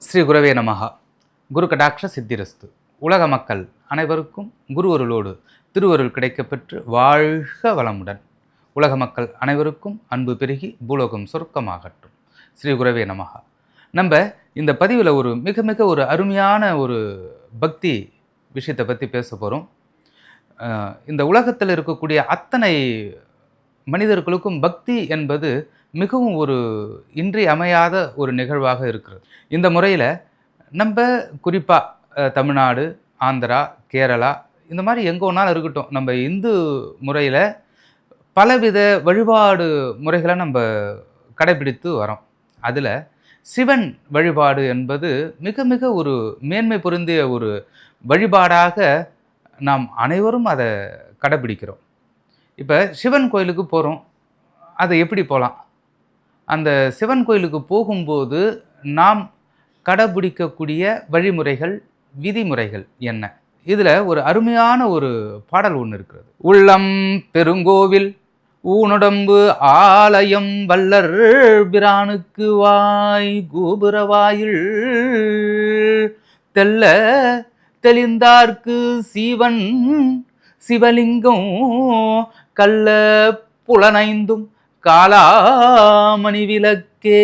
ஸ்ரீ குரவே நமஹா. குரு கடாட்ச சித்திரஸ்து. உலக மக்கள் அனைவருக்கும் குருவருளோடு திருவருள் கிடைக்கப்பெற்று வாழ்க வளமுடன். உலக மக்கள் அனைவருக்கும் அன்பு பெருகி பூலோகம் சொர்க்கமாகட்டும். ஸ்ரீ குரவே நமஹா. நம்ம இந்த பதிவில் ஒரு மிக மிக ஒரு அருமையான ஒரு பக்தி விஷயத்தை பற்றி பேச போகிறோம். இந்த உலகத்தில் இருக்கக்கூடிய அத்தனை மனிதர்களுக்கும் பக்தி என்பது மிகவும் ஒரு இன்றியமையாத ஒரு நிகழ்வாக இருக்கிறது. இந்த முறையில் நம்ம குறிப்பாக தமிழ்நாடு, ஆந்திரா, கேரளா இந்த மாதிரி எங்கே ஒன்றாலும் இருக்கட்டும், நம்ம இந்து முறையில் பலவித வழிபாடு முறைகளை நம்ம கடைபிடித்து வரோம். அதில் சிவன் வழிபாடு என்பது மிக மிக ஒரு மேன்மை பொருந்திய ஒரு வழிபாடாக நாம் அனைவரும் அதை கடைபிடிக்கிறோம். இப்போ சிவன் கோயிலுக்கு போகிறோம், அதை எப்படி போகலாம்? அந்த சிவன் கோயிலுக்கு போகும்போது நாம் கடைபிடிக்கக்கூடிய வழிமுறைகள், விதிமுறைகள் என்ன? இதில் ஒரு அருமையான ஒரு பாடல் ஒன்று இருக்கிறது. உள்ளம் பெருங்கோவில் ஊனுடம்பு ஆலயம் வல்லர் பிரானுக்கு வாய் கோபுரவாயில் தெல்ல தெளிந்தார்க்கு சீவன் சிவலிங்கம் கள்ள புலனைந்தும் காலாமணி விளக்கே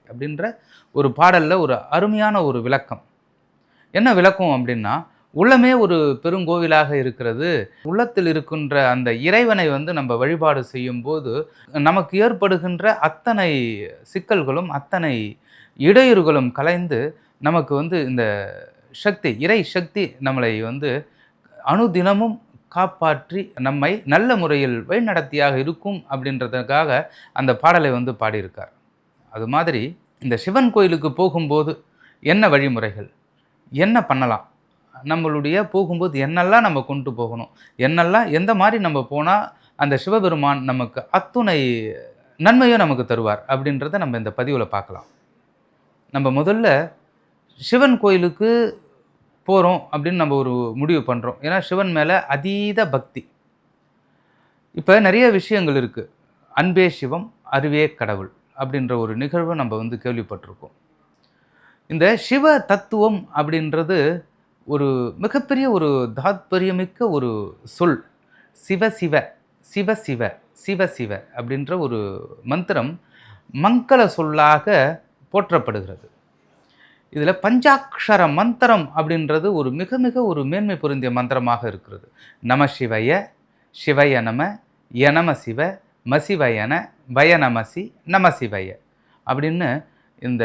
அப்படின்ற ஒரு பாடலில் ஒரு அருமையான ஒரு விளக்கம். என்ன விளக்கம் அப்படின்னா, உள்ளமே ஒரு பெருங்கோவிலாக இருக்கிறது. உள்ளத்தில் இருக்கின்ற அந்த இறைவனை நம்ம வழிபாடு செய்யும்போது நமக்கு ஏற்படுகின்ற அத்தனை சிக்கல்களும் அத்தனை இடையூறுகளும் கலைந்து நமக்கு இந்த சக்தி, இறை சக்தி நம்மளை அனுதினமும் காப்பாற்றி நம்மை நல்ல முறையில் வழிநடத்தியாக இருக்கும் அப்படின்றதுக்காக அந்த பாடலை பாடியிருக்கார். அது மாதிரி இந்த சிவன் கோயிலுக்கு போகும்போது என்ன வழிமுறைகள், என்ன பண்ணலாம், நம்மளுடைய போகும்போது என்னெல்லாம் நம்ம கொண்டு போகணும், என்னெல்லாம் எந்த மாதிரி நம்ம போனால் அந்த சிவபெருமான் நமக்கு அத்துணை நன்மையும் நமக்கு தருவார் அப்படின்றத நம்ம இந்த பதிவில் பார்க்கலாம். நம்ம முதல்ல சிவன் கோயிலுக்கு போகிறோம் அப்படின்னு நம்ம ஒரு முடிவு பண்ணுறோம். ஏன்னா சிவன் மேலே அதீத பக்தி. இப்போ நிறைய விஷயங்கள் இருக்குது. அன்பே சிவம், அறிவே கடவுள் அப்படின்ற ஒரு நிகழ்வை நம்ம கேள்விப்பட்டிருக்கோம். இந்த சிவ தத்துவம் அப்படின்றது ஒரு மிகப்பெரிய ஒரு தாத்பரியமிக்க ஒரு சொல். சிவ சிவ சிவ சிவ சிவ சிவ அப்படின்ற ஒரு மந்திரம் மங்கள சொல்லாக போற்றப்படுகிறது. இதில் பஞ்சாட்சர மந்திரம் அப்படின்றது ஒரு மிக மிக ஒரு மேன்மை பொருந்திய மந்திரமாக இருக்கிறது. நம சிவய, சிவய நம, யநம சிவ, மசிவயன, வயநமசி, நம சிவய அப்படின்னு இந்த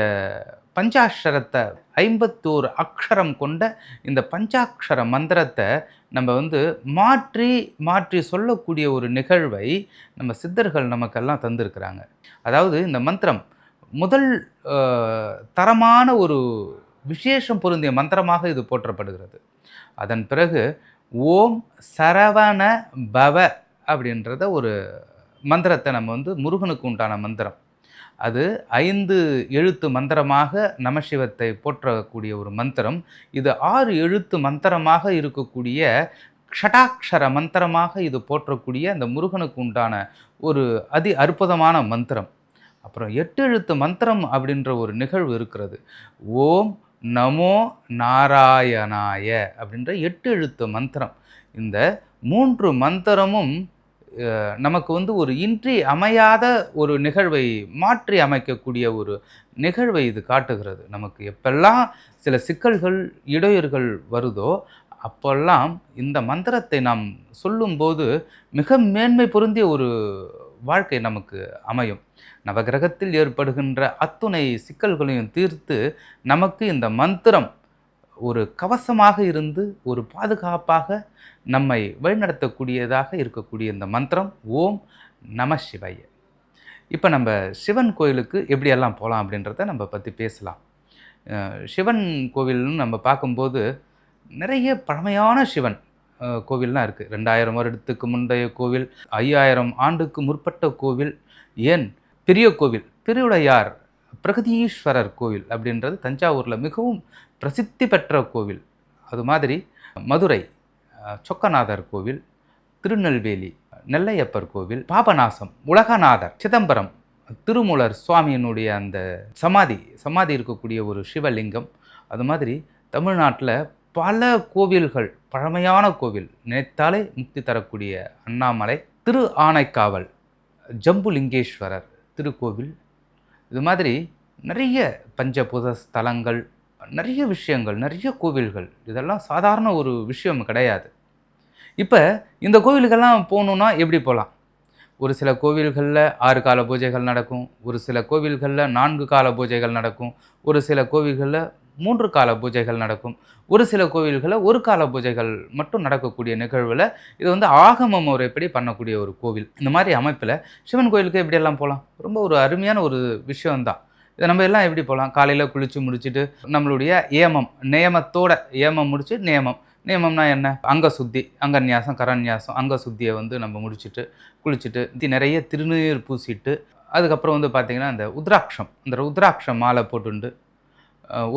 பஞ்சாட்சரத்தை 51 அக்ஷரம் கொண்ட இந்த பஞ்சாட்சர மந்திரத்தை நம்ம மாற்றி மாற்றி சொல்லக்கூடிய ஒரு நிகழ்வை நம்ம சித்தர்கள் நமக்கெல்லாம் தந்திருக்கிறாங்க. அதாவது இந்த மந்திரம் முதல் தரமான ஒரு விசேஷம் பொருந்திய மந்திரமாக இது போற்றப்படுகிறது. அதன் பிறகு ஓம் சரவண பவ அப்படின்றத ஒரு மந்திரத்தை நம்ம முருகனுக்கு உண்டான மந்திரம். அது 5 எழுத்து மந்திரமாக நமசிவத்தை போற்றக்கூடிய ஒரு மந்திரம். இது 6 எழுத்து மந்திரமாக இருக்கக்கூடிய ஷடாட்சர மந்திரமாக இது போற்றக்கூடிய அந்த முருகனுக்கு உண்டான ஒரு அதி அற்புதமான மந்திரம். அப்புறம் 8 எழுத்து மந்திரம் அப்படின்ற ஒரு நிகழ்வு இருக்கிறது. ஓம் நமோ நாராயணாய அப்படின்ற 8 எழுத்து மந்திரம். இந்த 3 மந்திரமும் நமக்கு ஒரு இன்றி அமையாத ஒரு நிகழ்வை மாற்றி அமைக்கக்கூடிய ஒரு நிகழ்வை இது காட்டுகிறது. நமக்கு எப்பெல்லாம் சில சிக்கல்கள், இடையூறுகள் வருதோ அப்பெல்லாம் இந்த மந்திரத்தை நாம் சொல்லும்போது மிக மேன்மை பொருந்திய ஒரு வாழ்க்கை நமக்கு அமையும். நவகிரகத்தில் ஏற்படுகின்ற அத்துணை சிக்கல்களையும் தீர்த்து நமக்கு இந்த மந்திரம் ஒரு கவசமாக இருந்து ஒரு பாதுகாப்பாக நம்மை வழிநடத்தக்கூடியதாக இருக்கக்கூடிய இந்த மந்திரம் ஓம் நம சிவாய. இப்போ நம்ம சிவன் கோயிலுக்கு எப்படியெல்லாம் போகலாம் அப்படின்றத நம்ம பற்றி பேசலாம். சிவன் கோவில்னு நம்ம பார்க்கும்போது நிறைய பழமையான சிவன் கோவில்லாம் இருக்குது. 2000 வருடத்துக்கு முந்தைய கோவில், 5000 ஆண்டுக்கு முற்பட்ட கோவில், ஏன் பெரிய கோவில் பெருவுடையார் பிரகதீஸ்வரர் கோவில் அப்படின்றது தஞ்சாவூரில் மிகவும் பிரசித்தி பெற்ற கோவில். அது மாதிரி மதுரை சொக்கநாதர் கோவில், திருநெல்வேலி நெல்லையப்பர் கோவில், பாபநாசம் உலகநாதர், சிதம்பரம் திருமூலர் சுவாமியினுடைய அந்த சமாதி சமாதி இருக்கக்கூடிய ஒரு சிவலிங்கம். அது மாதிரி தமிழ்நாட்டில் பல கோவில்கள், பழமையான கோவில், நினைத்தாலே முக்தி தரக்கூடிய அண்ணாமலை, திரு ஆனைக்காவல், ஜம்புலிங்கேஸ்வரர் திருக்கோவில், இது மாதிரி நிறைய பஞ்சபூத ஸ்தலங்கள், நிறைய விஷயங்கள், நிறைய கோவில்கள். இதெல்லாம் சாதாரண ஒரு விஷயம் கிடையாது. இப்போ இந்த கோவிலுக்கெல்லாம் போகணுன்னா எப்படி போகலாம்? ஒரு சில கோவில்களில் 6 கால பூஜைகள் நடக்கும், ஒரு சில கோவில்களில் 4 கால பூஜைகள் நடக்கும், ஒரு சில கோவில்களில் 3 கால பூஜைகள் நடக்கும், ஒரு சில கோவில்களில் 1 கால பூஜைகள் மட்டும் நடக்கக்கூடிய நிகழ்வில் இது வந்து ஆகம முறைப்படி பண்ணக்கூடிய ஒரு கோவில். இந்த மாதிரி அமைப்பில் சிவன் கோவிலுக்கு எப்படியெல்லாம் போகலாம்? ரொம்ப ஒரு அருமையான ஒரு விஷயம்தான். இதை நம்ம எல்லாம் எப்படி போகலாம்? காலையில் குளித்து முடிச்சுட்டு நம்மளுடைய நியமத்தோட முடிச்சு நியமம்னா என்ன? அங்க சுத்தி, அங்கன்யாசம், கரன்யாசம், அங்க சுத்தியை வந்து நம்ம முடிச்சுட்டு குளிச்சுட்டு நிறைய திருநீர் பூசிட்டு, அதுக்கப்புறம் வந்து பார்த்திங்கன்னா இந்த ருத்ராட்சம் மாலை போட்டுண்டு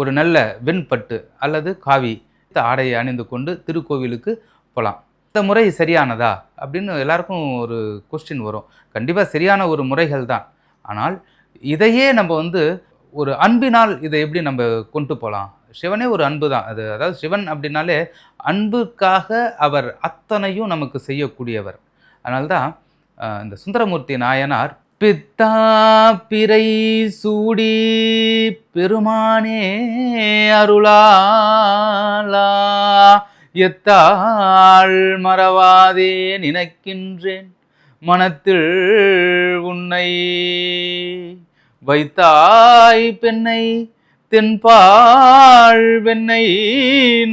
ஒரு நல்ல வெண்பட்டு அல்லது காவி ஆடையை அணிந்து கொண்டு திருக்கோவிலுக்கு போகலாம். இந்த முறை சரியானதா அப்படின்னு எல்லாருக்கும் ஒரு கொஸ்டின் வரும். கண்டிப்பாக சரியான ஒரு முறைகள் தான். ஆனால் இதையே நம்ம வந்து ஒரு அன்பினால் இதை எப்படி நம்ம கொண்டு போகலாம்? சிவனே ஒரு அன்பு தான். அதாவது சிவன் அப்படின்னாலே அன்புக்காக அவர் அத்தனையும் நமக்கு செய்யக்கூடியவர். அதனால்தான் இந்த சுந்தரமூர்த்தி நாயனார் பித்தா பிறை சூடி பெருமானே அருளாலா எத்தாள் மறவாதே நினைக்கின்றேன் மனத்தில் உன்னை வைத்தாய் பெண்ணை தென்பாள் வெண்ணை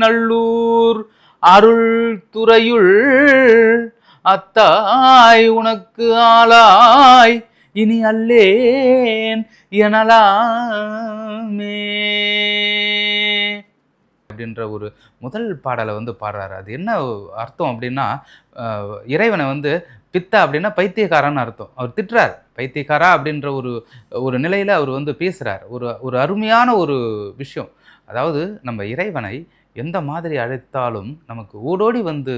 நல்லூர் அருள் துறையுள் அத்தாய் உனக்கு ஆளாய் இனி அல்லேன் எனலாமே அப்படின்ற ஒரு முதல் பாடலை வந்து பாடுறாரு. அது என்ன அர்த்தம் அப்படின்னா, இறைவனை வந்து பித்தா அப்படின்னா பைத்தியக்காரன்னு அர்த்தம். அவர் திட்டுறார், பைத்தியக்காரா அப்படின்ற ஒரு நிலையில் அவர் வந்து பேசுகிறார். ஒரு அருமையான ஒரு விஷயம். அதாவது நம்ம இறைவனை எந்த மாதிரி அழைத்தாலும் நமக்கு ஓடோடி வந்து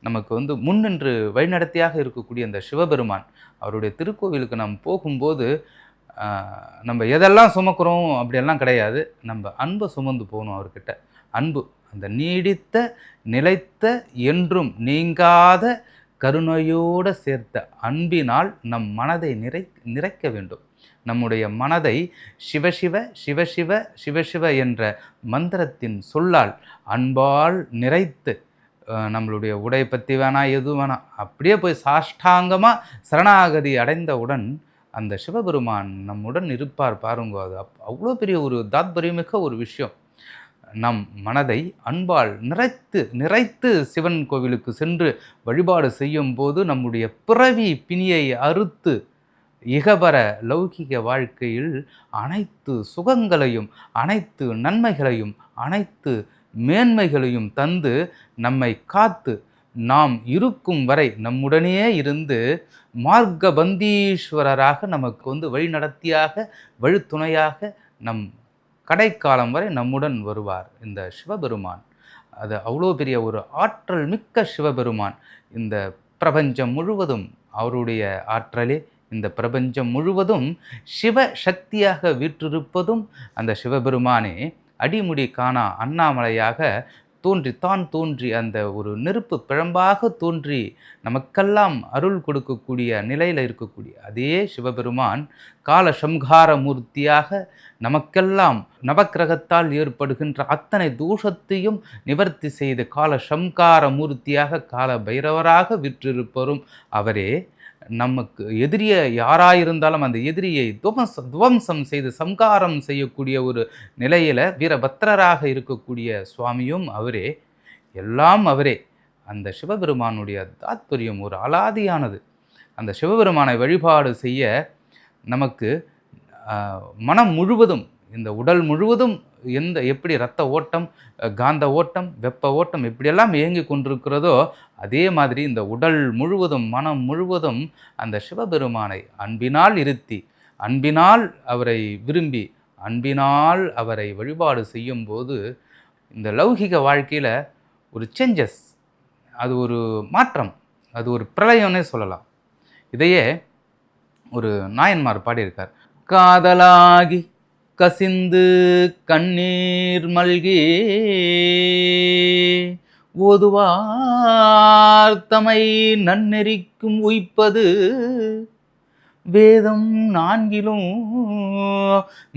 நமக்கு வந்து முன்னின்று வழிநடத்தியாக இருக்கக்கூடிய அந்த சிவபெருமான், அவருடைய திருக்கோவிலுக்கு நாம் போகும்போது நம்ம எதெல்லாம் சுமக்கிறோம் அப்படியெல்லாம் கிடையாது. நம்ம அன்பை சுமந்து போகணும் அவர்கிட்ட. அன்பு, அந்த நீடித்த நிலைத்த என்றும் நீங்காத கருணையோடு சேர்த்த அன்பினால் நம் மனதை நிறைக்க வேண்டும். நம்முடைய மனதை சிவசிவ சிவசிவ சிவசிவ என்ற மந்திரத்தின் சொல்லால் அன்பால் நிறைத்து, நம்மளுடைய உடை பற்றி வேணாம், எது வேணாம், அப்படியே போய் சாஷ்டாங்கமாக சரணாகதி அடைந்தவுடன் அந்த சிவபெருமான் நம்முடன் இருப்பார் பாருங்க. அது அவ்வளோ பெரிய ஒரு தாத்பரியமிக்க ஒரு விஷயம். நம் மனதை அன்பால் நிறைத்து சிவன் கோவிலுக்கு சென்று வழிபாடு செய்யும் போது நம்முடைய பிறவி பிணியை அறுத்து இகபர லௌகிக வாழ்க்கையில் அனைத்து சுகங்களையும், அனைத்து நன்மைகளையும், அனைத்து மேன்மைகளையும் தந்து நம்மை காத்து நாம் இருக்கும் வரை நம்முடனே இருந்து மார்க்கபந்தீஸ்வரராக நமக்கு வந்து வழிநடத்தியாக வழித்துணையாக நம் கடைக்காலம் வரை நம்முடன் வருவார் இந்த சிவபெருமான். அது அவ்வளோ பெரிய ஒரு ஆற்றல் மிக்க சிவபெருமான். இந்த பிரபஞ்சம் முழுவதும் அவருடைய ஆற்றலே. இந்த பிரபஞ்சம் முழுவதும் சிவ சக்தியாக வீற்றிருப்பதும் அந்த சிவபெருமானே அடிமுடி காணா அண்ணாமலையாக தோன்றி அந்த ஒரு நெருப்பு பிழம்பாக தோன்றி நமக்கெல்லாம் அருள் கொடுக்கக்கூடிய நிலையில் இருக்கக்கூடிய அதே சிவபெருமான் கால சம்ஹார மூர்த்தியாக நமக்கெல்லாம் நவக்கிரகத்தால் ஏற்படுகின்ற அத்தனை தோஷத்தையும் நிவர்த்தி செய்து கால சம்ஹார மூர்த்தியாக கால பைரவராக விற்றிருப்பவரும் அவரே. நமக்கு எதிரிய யாராயிருந்தாலும் அந்த எதிரியை துவம்சம் செய்து சம்காரம் செய்யக்கூடிய ஒரு நிலையில் வீரபத்திரராக இருக்கக்கூடிய சுவாமியும் அவரே, எல்லாம் அவரே. அந்த சிவபெருமானுடைய தாத்பரியம் ஒரு அலாதியானது. அந்த சிவபெருமானை வழிபாடு செய்ய நமக்கு மனம் முழுவதும், இந்த உடல் முழுவதும் எப்படி இரத்த ஓட்டம், காந்த ஓட்டம், வெப்ப ஓட்டம் இப்படியெல்லாம் இயங்கி கொண்டிருக்கிறதோ அதே மாதிரி இந்த உடல் முழுவதும் மனம் முழுவதும் அந்த சிவபெருமானை அன்பினால் இருத்தி, அன்பினால் அவரை விரும்பி, அன்பினால் அவரை வழிபாடு செய்யும்போது இந்த லௌகிக வாழ்க்கையில் ஒரு சேஞ்சஸ், அது ஒரு மாற்றம், அது ஒரு பிரளயம்னே சொல்லலாம். இதையே ஒரு நாயன்மார் பாடியிருக்கார். காதலாகி கசிந்து கண்ணீர் மல்கி ஓதுவார்த்தமை நன்னெறிக்கும் உய்ப்பது வேதம் நான்கிலும்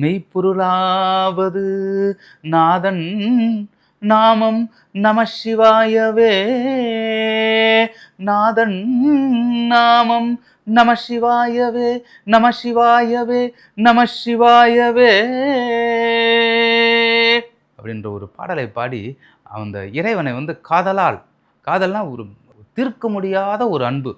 மெய்ப்பொருளாவது நாதன் நாமம் நமசிவாயவே. நாதன் நாமம் நமசிவாயவே, நமசிவாயவே, நமசிவாயவே அப்படின்ற ஒரு பாடலை பாடி அந்த இறைவனை காதல்னா ஒரு தீர்க்க முடியாத ஒரு அன்பு,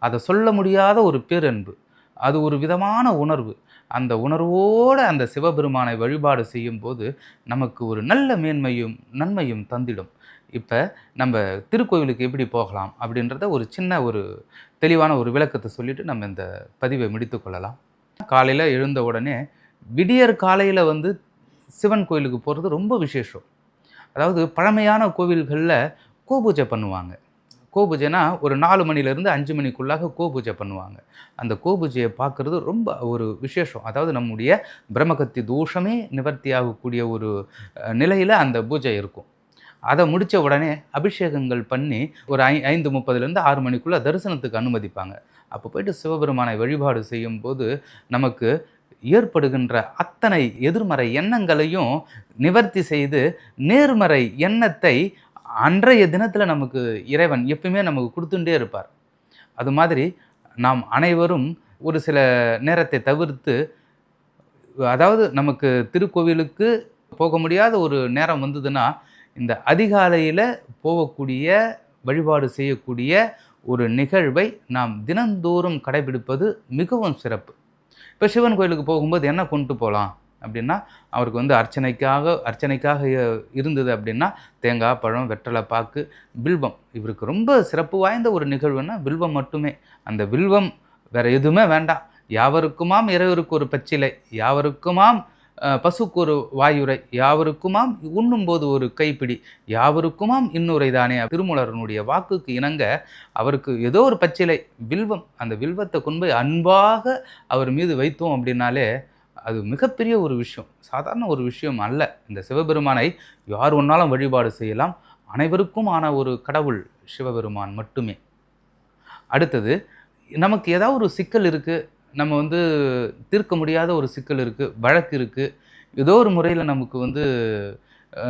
அதை சொல்ல முடியாத ஒரு பேரன்பு, அது ஒரு விதமான உணர்வு. அந்த உணர்வோடு அந்த சிவபெருமானை வழிபாடு செய்யும்போது நமக்கு ஒரு நல்ல மேன்மையும் நன்மையும் தந்திடும். இப்போ நம்ம திருக்கோவிலுக்கு எப்படி போகலாம் அப்படின்றத ஒரு சின்ன ஒரு தெளிவான ஒரு விளக்கத்தை சொல்லிவிட்டு நம்ம இந்த பதிவை முடித்து கொள்ளலாம். காலையில் எழுந்த உடனே விடியற் காலையில் சிவன் கோயிலுக்கு போகிறது ரொம்ப விசேஷம். அதாவது பழமையான கோவில்களில் கோபூஜை பண்ணுவாங்க. கோபூஜைனா ஒரு 4 மணிலேருந்து 5 மணிக்குள்ளாக கோபூஜை பண்ணுவாங்க. அந்த கோபூஜையை பார்க்குறது ரொம்ப ஒரு விசேஷம். அதாவது நம்முடைய பிரம்மகத்தி தோஷமே நிவர்த்தியாகக்கூடிய ஒரு நிலையில் அந்த பூஜை இருக்கும். அதை முடித்த உடனே அபிஷேகங்கள் பண்ணி ஒரு 5:30லேருந்து 6 மணிக்குள்ளே தரிசனத்துக்கு அனுமதிப்பாங்க. அப்போ போய்ட்டு சிவபெருமானை வழிபாடு செய்யும்போது நமக்கு ஏற்படுகின்ற அத்தனை எதிர்மறை எண்ணங்களையும் நிவர்த்தி செய்து நேர்மறை எண்ணத்தை அன்றைய தினத்தில் நமக்கு இறைவன் எப்பயுமே நமக்கு கொடுத்துட்டே இருப்பார். அது மாதிரி நாம் அனைவரும் ஒரு சில நேரத்தை தவிர்த்து, அதாவது நமக்கு திருக்கோவிலுக்கு போக முடியாத ஒரு நேரம் வந்ததுன்னா இந்த அதிகாலையில் போகக்கூடிய வழிபாடு செய்யக்கூடிய ஒரு நிகழ்வை நாம் தினந்தோறும் கடைபிடிப்பது மிகவும் சிறப்பு. இப்போ சிவன் கோயிலுக்கு போகும்போது என்ன கொண்டு போகலாம் அப்படின்னா, அவருக்கு அர்ச்சனைக்காக இருந்தது அப்படின்னா தேங்காய், பழம், வெற்றலை பாக்கு, வில்வம். இவருக்கு ரொம்ப சிறப்பு வாய்ந்த ஒரு நிகழ்வுன்னா வில்வம் மட்டுமே. அந்த வில்வம் வேறு எதுவுமே வேண்டாம். யாவருக்குமாம் இறைவருக்கு ஒரு பச்சிலை, யாவருக்குமாம் பசுக்கு ஒரு வாயுரை, யாவருக்குமாம் உண்ணும்போது ஒரு கைப்பிடி, யாவருக்குமாம் இன்னுரை தானே. திருமூலரனுடைய வாக்குக்கு இணங்க அவருக்கு ஏதோ ஒரு பச்சிலை வில்வம், அந்த வில்வத்தை கொண்டு போய் அன்பாக அவர் மீது வைத்தோம் அப்படின்னாலே அது மிகப்பெரிய ஒரு விஷயம், சாதாரண ஒரு விஷயம் அல்ல. இந்த சிவபெருமானை யார் ஒன்றாலும் வழிபாடு செய்யலாம். அனைவருக்கும் ஆன ஒரு கடவுள் சிவபெருமான் மட்டுமே. அடுத்தது, நமக்கு ஏதாவது ஒரு சிக்கல் இருக்குது, நம்ம தீர்க்க முடியாத ஒரு சிக்கல் இருக்குது, வழக்கு இருக்குது, ஏதோ ஒரு முறையில் நமக்கு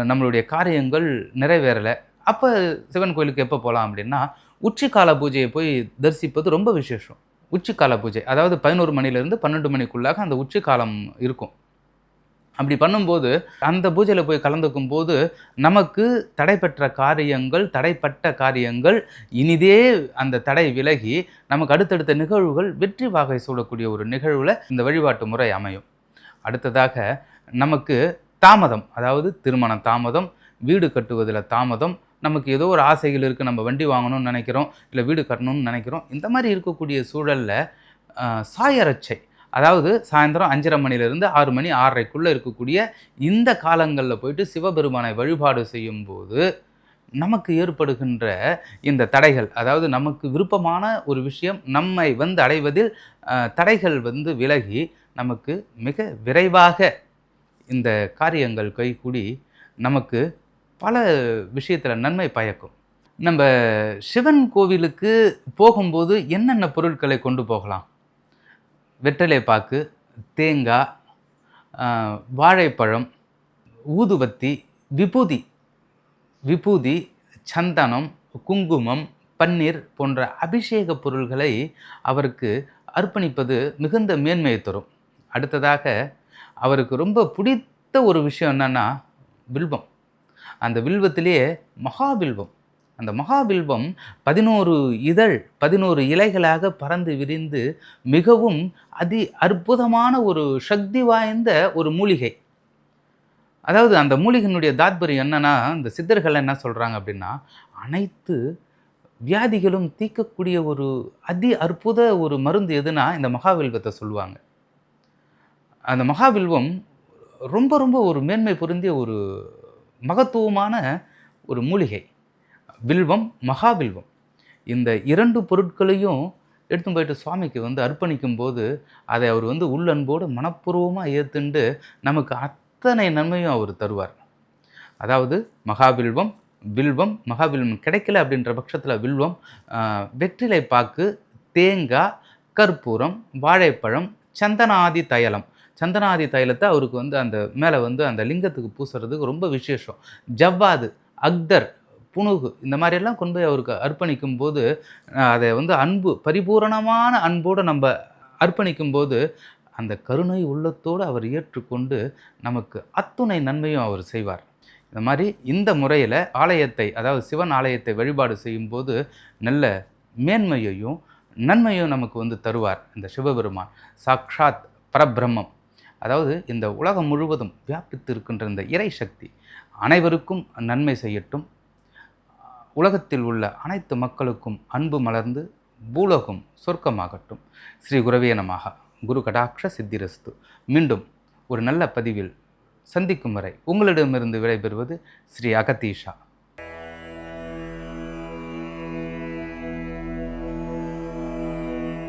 நம்மளுடைய காரியங்கள் நிறைவேறலை. அப்போ சிவன் கோயிலுக்கு எப்போ போகலாம் அப்படின்னா, உச்சிக்கால பூஜையை போய் தரிசிப்பது ரொம்ப விசேஷம். உச்சிக்கால பூஜை, அதாவது 11 மணிலேருந்து 12 மணிக்குள்ளாக அந்த உச்சிக்காலம் இருக்கும். அப்படி பண்ணும்போது அந்த பூஜையில் போய் கலந்துக்கும் போது நமக்கு தடைப்பட்ட காரியங்கள் இனிதே அந்த தடை விலகி நமக்கு அடுத்தடுத்த நிகழ்வுகள் வெற்றி வாகை சூடக்கூடிய ஒரு நிகழ்வில் இந்த வழிபாட்டு முறை அமையும். அடுத்ததாக நமக்கு தாமதம், அதாவது திருமண தாமதம், வீடு கட்டுவதில் தாமதம், நமக்கு ஏதோ ஒரு ஆசைகள் இருக்குது, நம்ம வண்டி வாங்கணும்னு நினைக்கிறோம், இல்லை வீடு கட்டணும்னு நினைக்கிறோம். இந்த மாதிரி இருக்கக்கூடிய சூழலில் சாயரட்சை, அதாவது சாயந்தரம் 5:30 மணிலேருந்து 6 மணி 6:30க்குள்ளே இருக்கக்கூடிய இந்த காலங்களில் போயிட்டு சிவபெருமானை வழிபாடு செய்யும்போது நமக்கு ஏற்படுகின்ற இந்த தடைகள், அதாவது நமக்கு விருப்பமான ஒரு விஷயம் நம்மை அடைவதில் தடைகள் விலகி நமக்கு மிக விரைவாக இந்த காரியங்கள் கைகூடி நமக்கு பல விஷயத்தில் நன்மை பயக்கும். நம்ம சிவன் கோவிலுக்கு போகும்போது என்னென்ன பொருட்களை கொண்டு போகலாம்? வெற்றிலை பாக்கு, தேங்காய், வாழைப்பழம், ஊதுவத்தி, விபூதி, சந்தனம், குங்குமம், பன்னீர் போன்ற அபிஷேக பொருள்களை அவருக்கு அர்ப்பணிப்பது மிகுந்த மேன்மையை தரும். அடுத்ததாக அவருக்கு ரொம்ப பிடித்த ஒரு விஷயம் என்னென்னா வில்வம். அந்த வில்வத்திலேயே மகாவில்வம், அந்த மகாவில்வம் 11 இலைகளாக பறந்து விரிந்து மிகவும் அற்புதமான ஒரு சக்தி வாய்ந்த ஒரு மூலிகை. அதாவது அந்த மூலிகையினுடைய தாத்பரியம் என்னன்னா, இந்த சித்தர்கள் என்ன சொல்கிறாங்க அப்படின்னா, அனைத்து வியாதிகளும் தீர்க்கக்கூடிய ஒரு அற்புத ஒரு மருந்து எதுனா இந்த மகாவில்வத்தை சொல்லுவாங்க. அந்த மகாவில்வம் ரொம்ப ரொம்ப ஒரு மேன்மை பொருந்திய ஒரு மகத்துவமான ஒரு மூலிகை. வில்வம், மகாவில்வம், இந்த 2 பொருட்களையும் எடுத்துன்னு போயிட்டு சுவாமிக்கு வந்து அர்ப்பணிக்கும் போது அதை அவர் வந்து உள்ளன்போடு மனப்பூர்வமாக ஏற்றுண்டு நமக்கு அத்தனை நன்மையும் அவர் தருவார். அதாவது மகாவில்வம், வில்வம், மகாவில்வம் கிடைக்கல அப்படின்ற பட்சத்தில் வில்வம், வெற்றிலை பாக்கு, தேங்காய், கற்பூரம், வாழைப்பழம், சந்தனாதி தைலம். சந்தனாதி தைலத்தை அவருக்கு வந்து அந்த மேலே வந்து அந்த லிங்கத்துக்கு பூசுறதுக்கு ரொம்ப விசேஷம். ஜவ்வாது, அக்தர், புனுகு இந்த மாதிரியெல்லாம் கொண்டு போய் அவருக்கு அர்ப்பணிக்கும் போது அதை வந்து அன்பு பரிபூரணமான அன்போடு நம்ம அர்ப்பணிக்கும் போது அந்த கருணை உள்ளத்தோடு அவர் ஏற்றுக்கொண்டு நமக்கு அத்துணை நன்மையும் அவர் செய்வார். இந்த மாதிரி இந்த முறையில் ஆலயத்தை, அதாவது சிவன் ஆலயத்தை வழிபாடு செய்யும்போது நல்ல மேன்மையையும் நன்மையும் நமக்கு வந்து தருவார் இந்த சிவபெருமான். சாக்ஷாத் பரபிரம்மம், அதாவது இந்த உலகம் முழுவதும் வியாபித்து இருக்கின்ற இந்த இறை சக்தி அனைவருக்கும் நன்மை செய்யட்டும். உலகத்தில் உள்ள அனைத்து மக்களுக்கும் அன்பு மலர்ந்து பூலோகம் சொர்க்கமாகட்டும். ஸ்ரீ குரவே நமஹ. குரு கடாக்ஷ சித்திரஸ்து. மீண்டும் ஒரு நல்ல பதிவில் சந்திக்கும் வரை உங்களிடமிருந்து விடைபெறுவது ஸ்ரீ அகத்தீஷா.